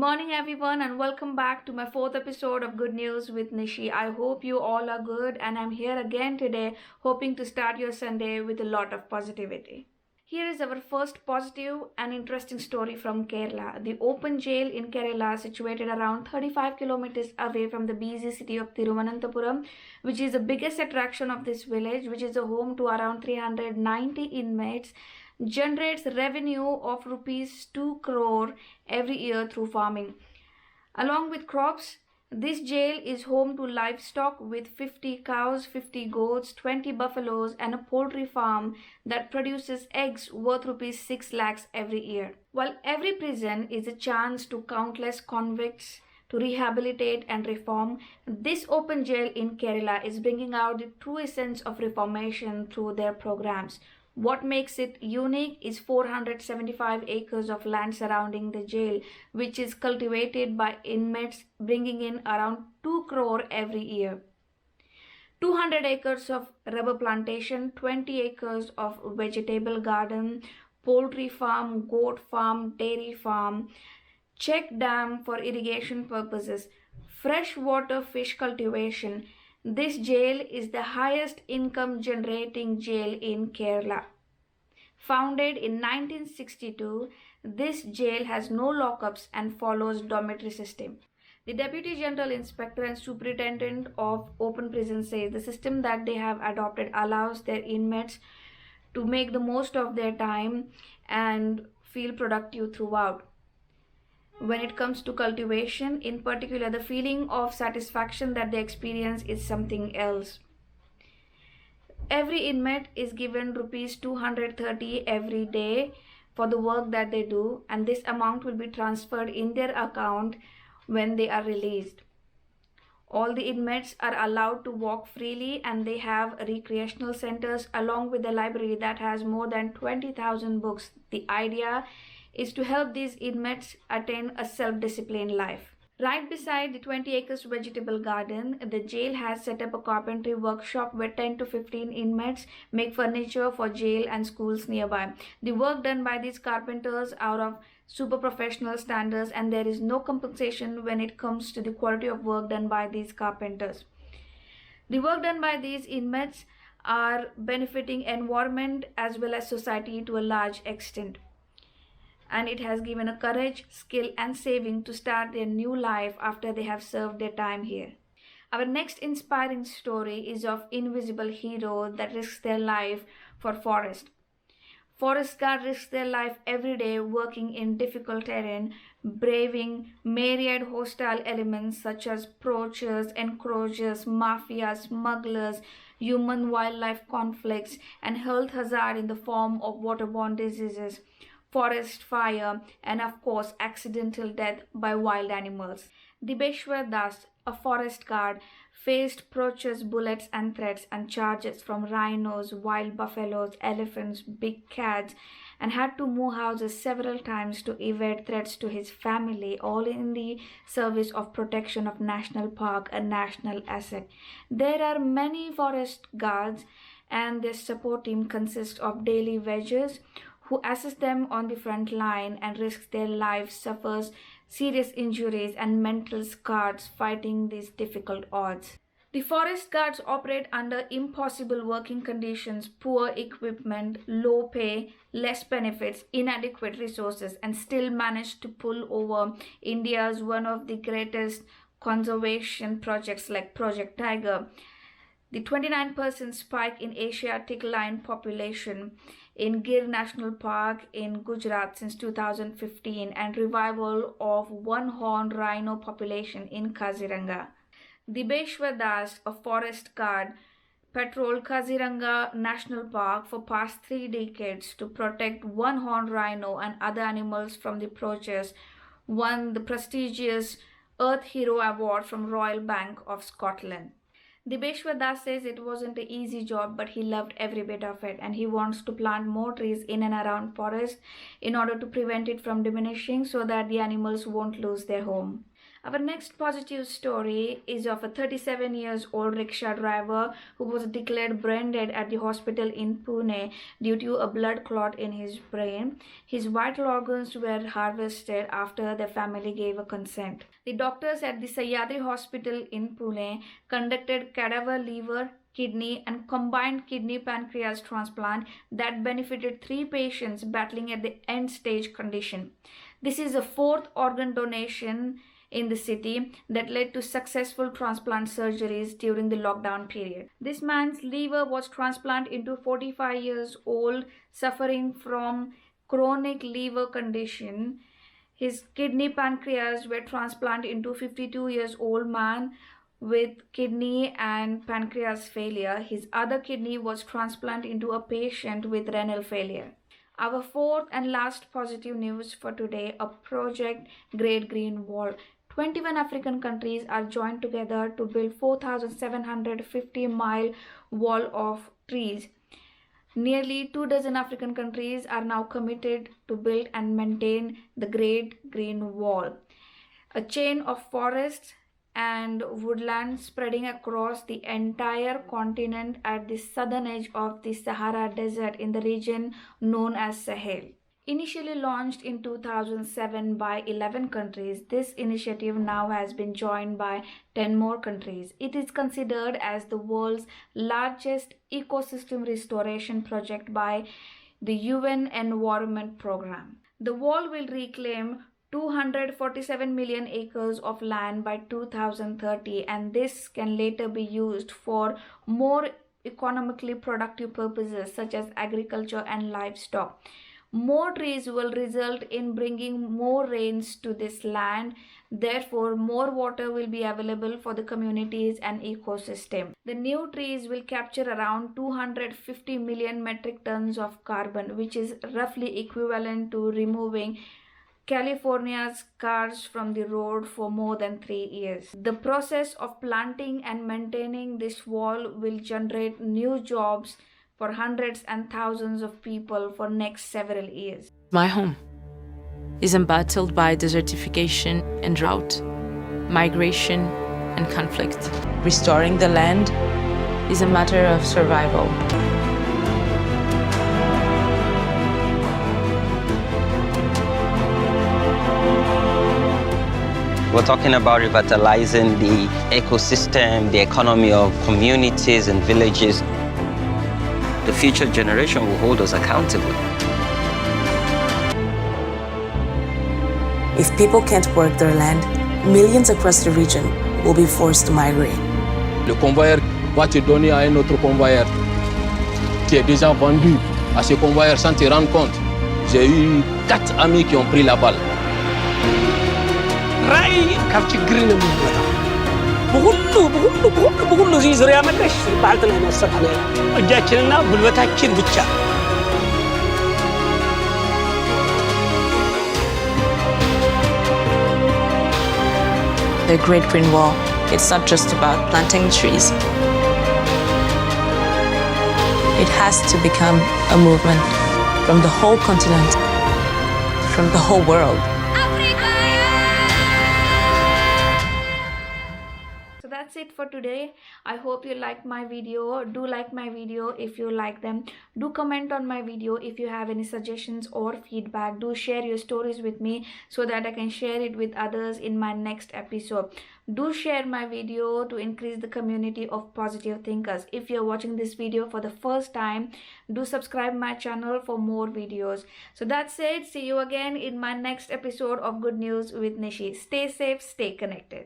morning, everyone, and welcome back to my fourth episode of Good News with Nishi. I hope you all are good, and I'm here again today, hoping to start your Sunday with a lot of positivity. Here is our first positive and interesting story from Kerala. The open jail in Kerala, situated around 35 kilometers away from the busy city of Thiruvananthapuram, which is the biggest attraction of this village, which is a home to around 390 inmates, generates revenue of rupees 2 crore every year through farming. Along with crops, this jail is home to livestock with 50 cows, 50 goats, 20 buffaloes, and a poultry farm that produces eggs worth rupees 6 lakhs every year. While every prison is a chance to countless convicts to rehabilitate and reform, this open jail in Kerala is bringing out the true essence of reformation through their programs. What makes it unique is 475 acres of land surrounding the jail, which is cultivated by inmates, bringing in around 2 crore every year. 200 acres of rubber plantation, 20 acres of vegetable garden, poultry farm, goat farm, dairy farm, check dam for irrigation purposes, freshwater fish cultivation. This jail is the highest income generating jail in Kerala. Founded in 1962, this jail has no lockups and follows dormitory system. The Deputy General Inspector and Superintendent of Open Prison says the system that they have adopted allows their inmates to make the most of their time and feel productive throughout. When it comes to cultivation, in particular, the feeling of satisfaction that they experience is something else. Every inmate is given rupees 230 every day for the work that they do, and this amount will be transferred in their account when they are released. All the inmates are allowed to walk freely, and they have recreational centers along with a library that has more than 20,000 books. The idea is to help these inmates attain a self-disciplined life. Right beside the 20 acres vegetable garden, the jail has set up a carpentry workshop where 10 to 15 inmates make furniture for jail and schools nearby. The work done by these carpenters are of super professional standards, and there is no compensation when it comes to the quality of work done by these carpenters. The work done by these inmates are benefiting environment as well as society to a large extent, and it has given a courage, skill, and saving to start their new life after they have served their time here. Our next inspiring story is of invisible hero that risks their life for forest. Forest guard risks their life every day working in difficult terrain, braving myriad hostile elements such as poachers, encroachers, mafia, smugglers, human-wildlife conflicts, and health hazard in the form of waterborne diseases, forest fire, and of course accidental death by wild animals. Dibeshwar Das, a forest guard, faced poachers, bullets and threats and charges from rhinos, wild buffaloes, elephants, big cats, and had to move houses several times to evade threats to his family, all in the service of protection of national park, a national asset. There are many forest guards, and their support team consists of daily wages who assist them on the front line and risks their lives, suffers serious injuries and mental scars fighting these difficult odds. The forest guards operate under impossible working conditions, poor equipment, low pay, less benefits, inadequate resources, and still manage to pull over India's one of the greatest conservation projects like Project Tiger. The 29% spike in Asiatic lion population in Gir National Park in Gujarat since 2015, and revival of one-horned rhino population in Kaziranga. Dibeshwar Das, a forest guard, patrolled Kaziranga National Park for past 3 decades to protect one-horned rhino and other animals from the poachers, won the prestigious Earth Hero Award from Royal Bank of Scotland. Dibeshwar Das says it wasn't an easy job, but he loved every bit of it, and he wants to plant more trees in and around forest in order to prevent it from diminishing so that the animals won't lose their home. Our next positive story is of a 37 years old rickshaw driver who was declared brain dead at the hospital in Pune due to a blood clot in his brain. His vital organs were harvested after the family gave a consent. The doctors at the Sahyadri Hospital in Pune conducted cadaver liver, kidney and combined kidney pancreas transplant that benefited 3 patients battling at the end stage condition. This is the 4th organ donation in the city that led to successful transplant surgeries during the lockdown period. This man's liver was transplanted into 45 years old suffering from chronic liver condition. His kidney pancreas were transplanted into 52 years old man with kidney and pancreas failure. His other kidney was transplanted into a patient with renal failure. Our 4th and last positive news for today, a project Great Green Wall. 21 African countries are joined together to build 4,750-mile wall of trees. Nearly 24 African countries are now committed to build and maintain the Great Green Wall, a chain of forests and woodland spreading across the entire continent at the southern edge of the Sahara Desert in the region known as Sahel. Initially launched in 2007 by 11 countries, this initiative now has been joined by 10 more countries. It is considered as the world's largest ecosystem restoration project by the UN Environment Programme. The wall will reclaim 247 million acres of land by 2030, and this can later be used for more economically productive purposes such as agriculture and livestock. More trees will result in bringing more rains to this land. Therefore, more water will be available for the communities and ecosystem. The new trees will capture around 250 million metric tons of carbon, which is roughly equivalent to removing California's cars from the road for more than 3 years. The process of planting and maintaining this wall will generate new jobs for hundreds and thousands of people for next several years. My home is embattled by desertification and drought, migration and conflict. Restoring the land is a matter of survival. We're talking about revitalizing the ecosystem, the economy of communities and villages. The future generation will hold us accountable. If people can't work their land, millions across the region will be forced to migrate. Le convoyeur va te donner à un autre convoyeur. Tu es déjà vendu à ce convoyeur sans te rendre compte. J'ai eu 4 amis qui ont pris la balle. رأي كاب ችግርን የሚመጣ በሁሉ እዚህ ዙሪያ መድረሽ ባልተና ማሰጣለ እጃችንና ጉልበታችን ብቻ The Great Green Wall, it's not just about planting trees. It has to become a movement from the whole continent, from the whole world. That's it for today. I hope you like my video. Do like my video if you like them. Do comment on my video if you have any suggestions or feedback. Do share your stories with me so that I can share it with others in my next episode. Do share my video to increase the community of positive thinkers. If you're watching this video for the first time, do subscribe my channel for more videos. So that's it. See you again in my next episode of Good News with Nishi. Stay safe, stay connected.